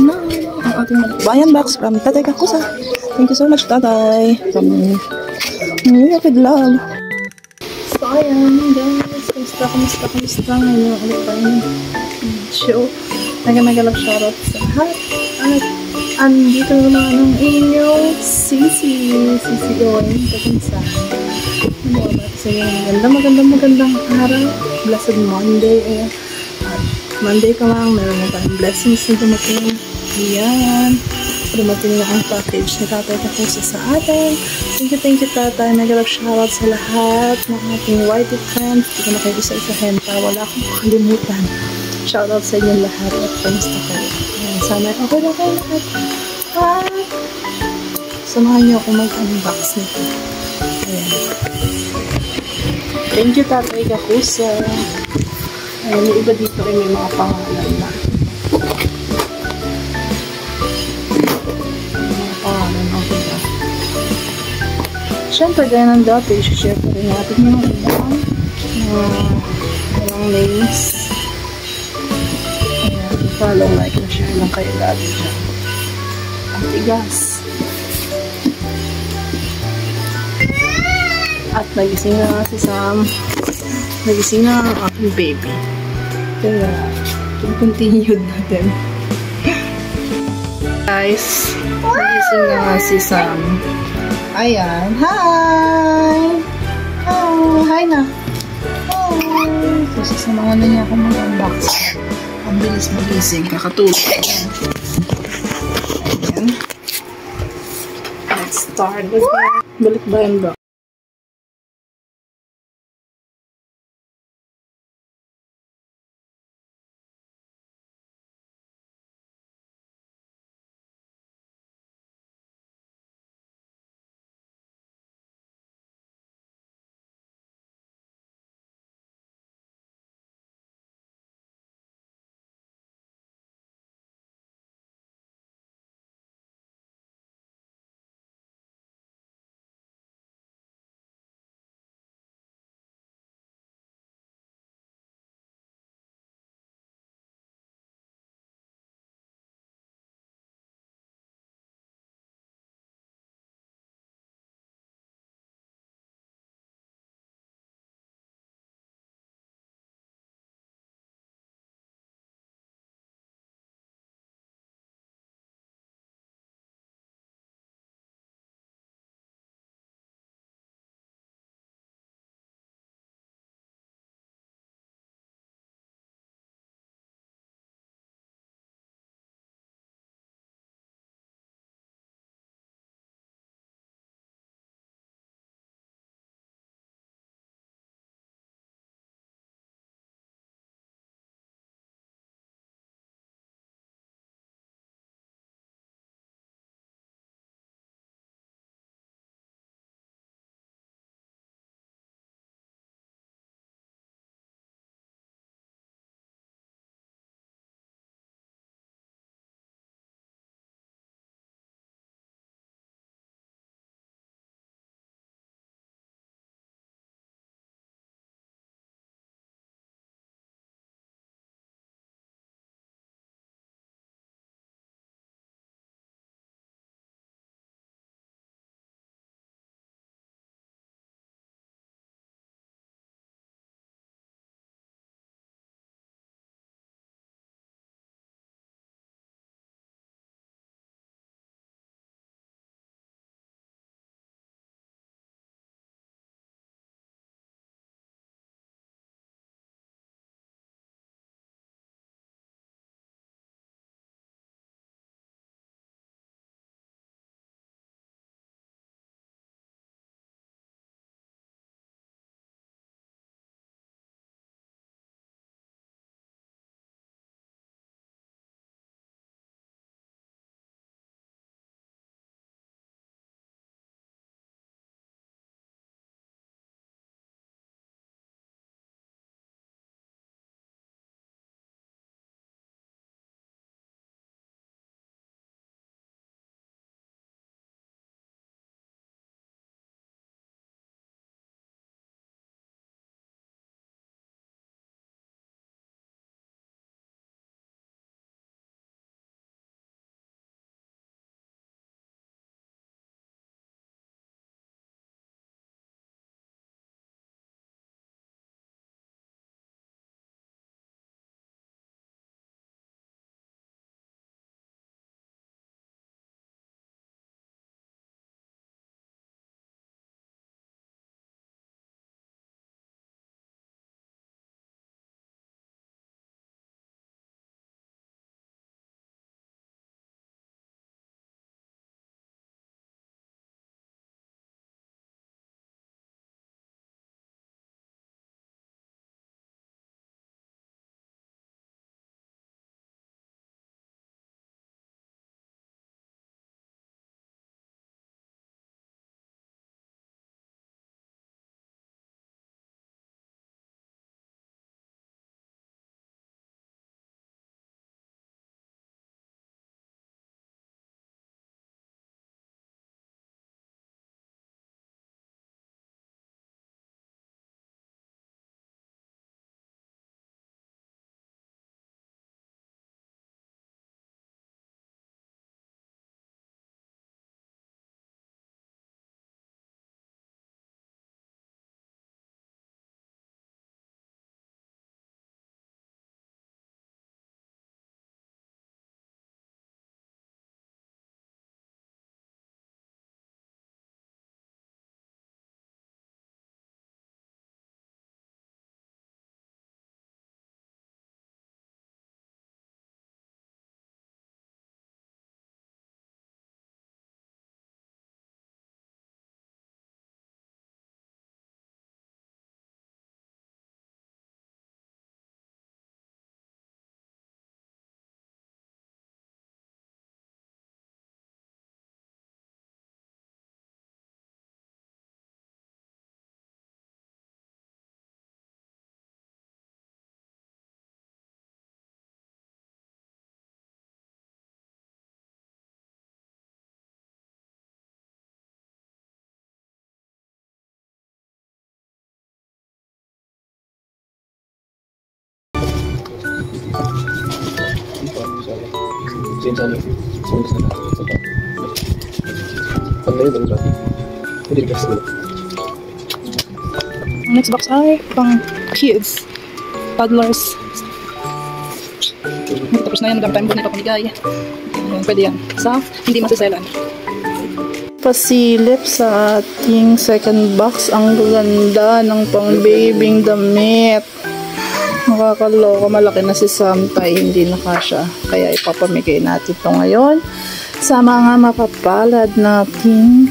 na ang ating bayan box from Tatay Kakusa. Thank you so much, Tatay. From New York with love. So, ayan, guys. Kamusta? Ngayon, ulit tayo ng show. Mega love shoutout sa lahat. At andito naman ang inyong Sisi Owen. Kakunsa. Ano ba sa inyo? Magandang araw. Blessed Monday. Ayan. At Monday ka lang, meron mo tayong blessings na dumating. Ayan. Dumating na ang package ni Tatay Kakusa sa atin. Thank you, Tatay. Mega love shoutout sa lahat ng ating whitey friends. Hindi ko na kayo isa-isahin para wala akong makalimutan. Shoutout sa inyo lahat at kamusta kayo. Ayan, sana okay na kayo lahat. At samahan niyo ako mag-unbox nito. Ayan. Thank you, Tatay Kakusa. Ayan, yung iba dito ay may mga pangalan na. Mga pangalan na iba. Siyempre, gaya ng dati, share ko rin natin yung ibang names. Follow, like, na share lang kayo dati dyan. Ang tigas. At nagising na nga si Sam. Nagising na ang aking baby. Kaya, continued natin. Guys, nagising na nga si Sam. Ayan. Hi! Hi na. Hi! So, sasamahan na niya ako mag-unbox. Ang bilis magising, kakatulog. Ayan. Let's start. Balik ba yan ba? Next box ay pang kids, toddlers. Tapos na yan, gamit tayo na ipapamigay. Ayan, pwede yan. Sa hindi masiselan. Pasilip sa ating second box. Ang ganda ng pang babing damit. Nakakaloka, malaki na si Samtay, hindi na kasya. Kaya ipapamigay natin ito ngayon sa mga mapapalad nating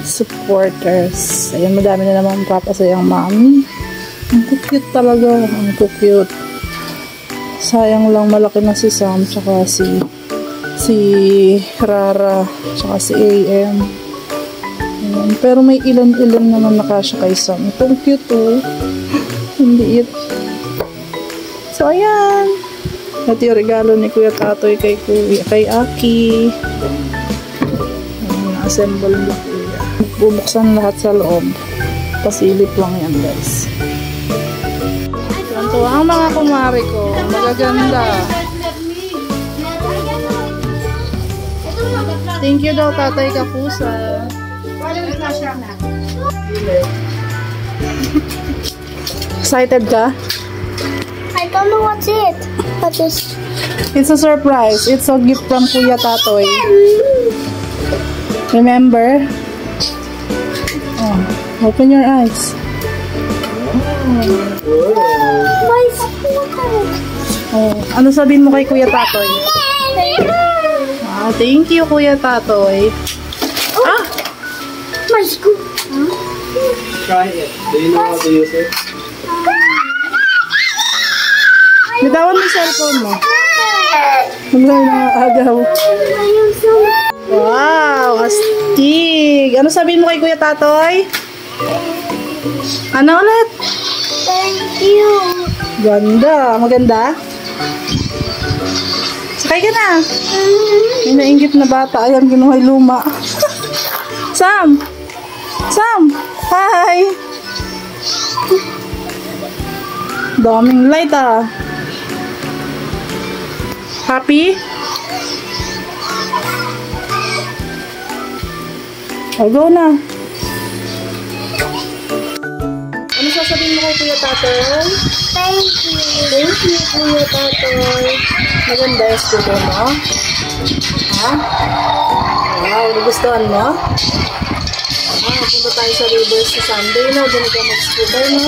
supporters. Ayan, madami na naman papasayang mami. Ang cute talaga. Ang cute. Sayang lang malaki na si Sam tsaka si Rara tsaka si AM. Ayan. Pero may ilan-ilan naman nakasya kay Sam. Ito cute oh. Hindi it. So ayan. Ito yung regalo ni Kuya Tatoy kay Aki. Na-assemble ni Kuya. Bubuksan lahat sa loob. Pasilip lang yan guys. Ito ang mga kumari ko. Magaganda. Thank you daw Tatay Kapusa. Excited ka? I don't know what's it. What is? It's a surprise. It's a gift from Kuya Tatoy. Remember? Oh, open your eyes. Oh, ano sabihin mo kay Kuya Tatoy? Ah, thank you Kuya Tatoy. Ah! My school. Try it. Do you know how to use it? Bitawan mo yung cellphone mo. Wala na agaw. Wow, astig. Ano sabihin mo kay Kuya Tatoy? Ano ulit? Thank you. Ganda. Maganda? Sakay ka na. May nainggit na bata. Ayan, ginuhay luma. Sam! Sam! Hi! Daming light ah. Happy? Oh, go na. Ano sasabihin mo kay Kuya Tatoy? Thank you. Thank you, Kuya Tatoy. Maganda yung studio mo? Ha? Wow, nagustuhan mo? Punta tayo sa Rivers sa Sunday, no? Doon ka mag-scuba, no?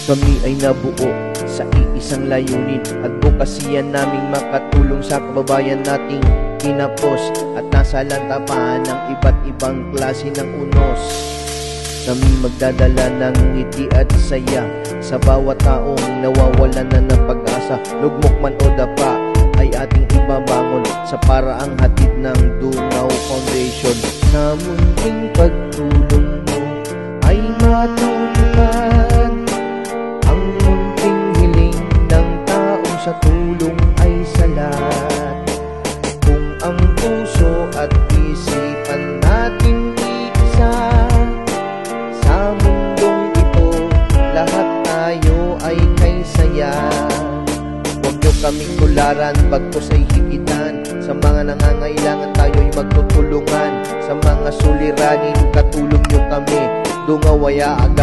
Kami ay nabuo sa iisang layunin, advokasya naming makatulong sa kababayan nating kinapos at nasa lantapan ng iba't ibang klase ng unos. Kami magdadala ng ngiti at saya sa bawat taong nawawalan na ng pag-asa. Lugmok man o dapa ay ating ibabangon sa paraang hatid ng Dungaw Foundation. Sa munting pagtulong mo ay matutupad ang munting hiling ng taong sa tulong ay salat. Kung ang puso at isipan natin iisa, sa mundong ito lahat tayo ay kay saya. Huwag nyo kaming tularan, bagkus ay higitan. Sa mga nangangailangan tayo'y magtutulungan. Sa mga suliranin, katulong nyo kami. Dungawaya aga